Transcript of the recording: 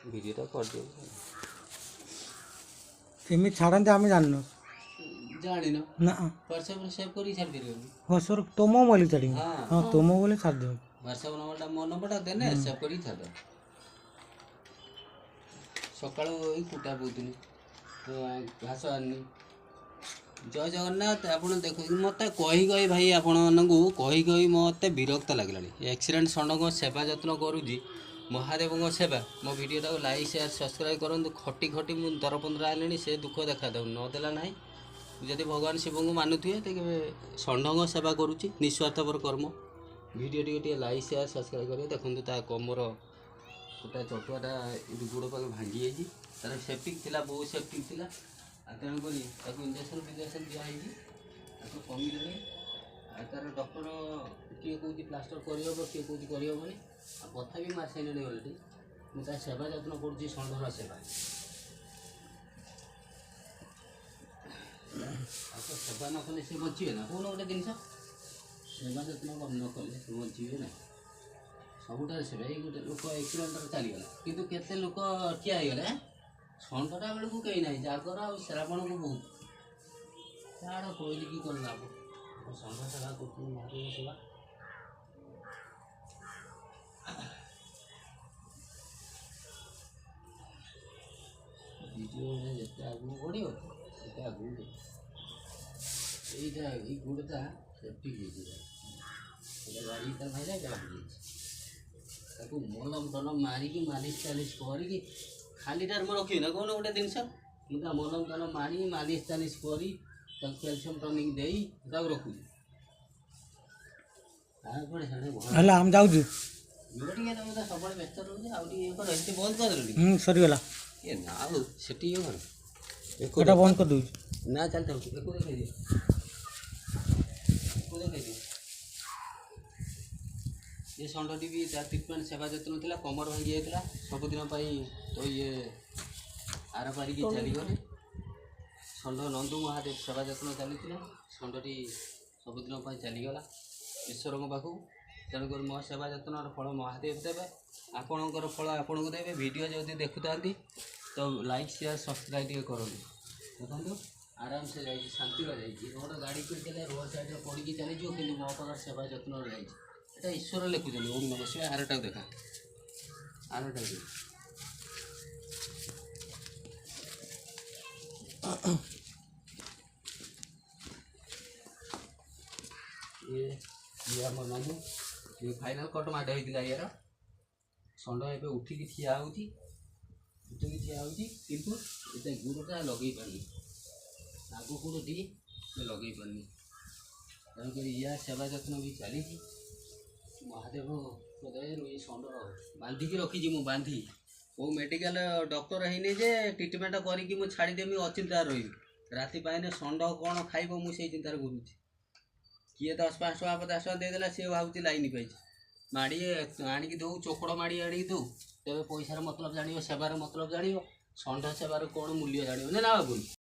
ভিডিওটা করে দিও এমনি ছাড়াতে আমি জানি জানিন না হোয়াটসঅ্যাপ সেভ କରି ଛାଡ଼ି ପାରିବନି ହଁ ସର ତୁମ ମୋବାଇଲ ଛାଡ଼ିବି ହଁ ହଁ ତୁମ ମୋବାଇଲ ଛାଡ଼ିଦେବ ହ୍ୱାଟ୍ସଆପ୍ ନମ୍ବରଟା ମୋ ନମ୍ବରଟା ଦେନେ ସେଭ୍ କରିକି ଛାଡ଼ିଦେବ ସକାଳୁ ଏଇ କୁଟା ବୋଉଥିଲି ଘାସ ଆଣିନି ଜୟ ଜଗନ୍ନାଥ ଆପଣ ଦେଖନ୍ତୁ ମୋତେ କହି ଭାଇ ଆପଣମାନଙ୍କୁ କହି ମୋତେ ବିରକ୍ତ ଲାଗିଲାଣି ଆକ୍ସିଡେଣ୍ଟ ଷଣ୍ଢଙ୍କ ସେବା ଯତ୍ନ କରୁଛି ମହାଦେବଙ୍କ ସେବା ମୋ ଭିଡ଼ିଓଟାକୁ ଲାଇକ୍ ସେୟାର ସବସ୍କ୍ରାଇବ୍ କରନ୍ତୁ ଖଟି ମୁଁ ଦରପନ୍ଦର ଆଣିଲିଣି ସେ ଦୁଃଖ ଦେଖାଦେଉ ନଦେଲା ନାହିଁ ଯଦି ଭଗବାନ ଶିବଙ୍କୁ ମାନୁଥିବେ ତେବେ ଷଣ୍ଢଙ୍କ ସେବା କରୁଛି ନିଃସ୍ୱାର୍ଥପର କର୍ମ ଭିଡ଼ିଓ ଟିକେ ଲାଇକ୍ ସେୟାର ସବସ୍କ୍ରାଇବ୍ କରିବେ ଦେଖନ୍ତୁ ତା କମର ଗୋଟା ଚଟୁଆଟା ଏଠି ଗୋଡ଼ ପାଖେ ଭାଙ୍ଗି ଯାଇଛି ତାର ସେଫ୍ଟିକ୍ ଥିଲା ବହୁତ ସେଫ୍ଟିକ୍ ଥିଲା ଆଉ ତେଣୁକରି ତାକୁ ଇଞ୍ଜେକ୍ସନ୍ ଦିଆହେଇଛି ତାକୁ କମିଲାଣି ଆଉ ତାର ଡକ୍ଟର କିଏ କହୁଛି ପ୍ଲାଷ୍ଟର କରିହେବ କିଏ କହୁଛି କରିହେବନି ଆଉ କଥା ବି ମାରି ସାରିଲେଣି ଅଲରେଡ଼ି ମୁଁ ତା ସେବା ଯତ୍ନ କରୁଛି ଷଣ୍ଢର ସେବା ଆଉ ତ ସେବା ନ କଲେ ସେ ବଞ୍ଚିବେ ନା କହୁନ ଗୋଟେ ଜିନିଷ ସେବା ଯତ୍ନ ନ କଲେ ସେ ବଞ୍ଚିବେ ନା ସବୁଠାରେ ସେବା ଏଇ ଗୋଟେ ଲୋକ ଏକ୍ସିଡେଣ୍ଟରେ ଚାଲିଗଲା କିନ୍ତୁ କେତେ ଲୋକ ଠିଆ ହେଇଗଲେ ଷଣ୍ଢଟା ବେଳକୁ କେହି ନାହିଁ ଜାଗର ଆଉ ଶ୍ରାବଣକୁ ବହୁତ ତାର କହିଲି କି କ'ଣ ଲାଭ ଷଣ୍ଢ ସେବା କରୁଛନ୍ତି ମହାଦେବ ସେବା ଭିଡ଼ିଓ ଯେତେ ଆଗକୁ ବଢ଼ିବ ସେତେ ଆଗକୁ ଯିବ এইটা এই গোড়টা সেফটি ହେଇଛି এটা ଗାଡ଼ି ତା ଭାଇରା ଗାଡ଼ି ଯାଇଛି ତାକୁ ମଲମ ତଲମ ମାରିକି ମାଲିସ ଚାଲିସ କରିକି ଖାଲିଟାରେ ମୁଁ ରଖିବି ନା କହୁନ ଗୋଟେ ଜିନିଷ ମୁଁ ତା ମଲମ ତଲମ ମାରି ମାଲିସ ଚାଲିସ କରି ତାକୁ କ୍ୟାଲସିୟମ ଟନିକ ଦେଇ ତାକୁ ରଖୁଛି ତାପରେ ସେଠି ହେଲେ ଆମେ ଯାଉଛୁ ମୁଁ ଟିକେ ତମେ ତ ସବୁବେଳେ ବ୍ୟସ୍ତ ରହୁଛି ଆଉ ଟିକେ ଇଏ କର ଏଠି ବନ୍ଦ କରିଦେଲୁ ଟିକେ ସରିଗଲା ଏ ନା ଆଉ ସେଠି ଇଏ କର ଏଟା ବନ୍ଦ କରିଦେଉଛି ନା ଚାଲିଥାଉ ଏକୁ ଦେଖେଇଦିଅ ये षଣ୍ଢଟି ବି ତା ଟ୍ରିଟମେଣ୍ଟ ସେବା ଯତ୍ନ ଥିଲା କମର ଭାଙ୍ଗି ଯାଇଥିଲା ସବୁଦିନ ପାଇଁ ତ ଇଏ ଆର ପାରିକି ଚାଲିଗଲେ ଷଣ୍ଢ ନନ୍ଦୁ ମହାଦେବ ସେବା ଯତ୍ନ ଚାଲିଥିଲା ଷଣ୍ଢଟି ସବୁଦିନ ପାଇଁ ଚାଲିଗଲା ଈଶ୍ୱରଙ୍କ ପାଖକୁ ତେଣୁକରି ମୋ ସେବା ଯତ୍ନର ଫଳ ମହାଦେବ ଦେବେ ଆପଣଙ୍କର ଫଳ ଆପଣଙ୍କୁ ଦେବେ ଭିଡ଼ିଓ ଯଦି ଦେଖୁଥାନ୍ତି ତ ଲାଇକ୍ ସେୟାର ସବସ୍କ୍ରାଇବ୍ ଟିକେ କରନ୍ତୁ ଦେଖନ୍ତୁ ଆରାମସେ ଯାଇଛି ଶାନ୍ତିରେ ଯାଇଛି ରୋଡ଼ ଗାଡ଼ି ପିଟିଲେ ରୋଡ଼ ସାଇଡ଼ରେ ପଡ଼ିକି ଚାଲିଯିବ କିନ୍ତୁ ମୋ ପାଖରେ ସେବା ଯତ୍ନରେ ଯାଇଛି এটা ଈଶ୍ୱର ଲେଖୁଛନ୍ତି ଓମ୍ ନମଃ ଶିବାୟ ଆରଟାକୁ ଦେଖା ଆରଟାକୁ ଇଏ ଆମର ନନ୍ଦୁ ଇଏ ଫାଇନାଲ୍ କଟ୍ ମାଡ଼ ହେଇଥିଲା ଇଏର ଷଣ୍ଢ ଏବେ ଉଠିକି ଠିଆ ହେଉଛି କିନ୍ତୁ ଏତେ ଗୁଡ଼ଟା ଲଗେଇ ପାରୁନି ଆଗ ଗୁଡ଼ଟି ଲଗେଇ ପାରୁନି ତେଣୁକରି ଇୟା ସେବା ଯତ୍ନ ବି ଚାଲିଛି ମହାଦେବ ଦୟାରୁ ଏଇ ଷଣ୍ଢ ବାନ୍ଧିକି ରଖିଛି ମୁଁ ବାନ୍ଧି କେଉଁ ମେଡ଼ିକାଲ ଡକ୍ଟର ହେଇନି ଯେ ଟ୍ରିଟମେଣ୍ଟ କରିକି ମୁଁ ଛାଡ଼ିଦେମି ଅଚିନ୍ତାରେ ରହିବି ରାତି ପାଇନେ ଷଣ୍ଢ କ'ଣ ଖାଇବ ମୁଁ ସେଇ ଚିନ୍ତାରେ ଘୁରୁଛି କିଏ 10-5 ଟଙ୍କା 50 ଟଙ୍କା ଦେଇଦେଲା ସିଏ ଭାବୁଛି ଲାଇନ୍ ପାଇଛି ମାଡ଼ି ଆଣିକି ଦେଉ ଚୋକଡ଼ ମାଡ଼ି ଆଣିକି ଦେଉ ତେବେ ପଇସାର ମତଲବ ଜାଣିବ ସେବାର ମତଲବ ଜାଣିବ ଷଣ୍ଢ ସେବାର କ'ଣ ମୂଲ୍ୟ ଜାଣିବ ନା ବାବୁନି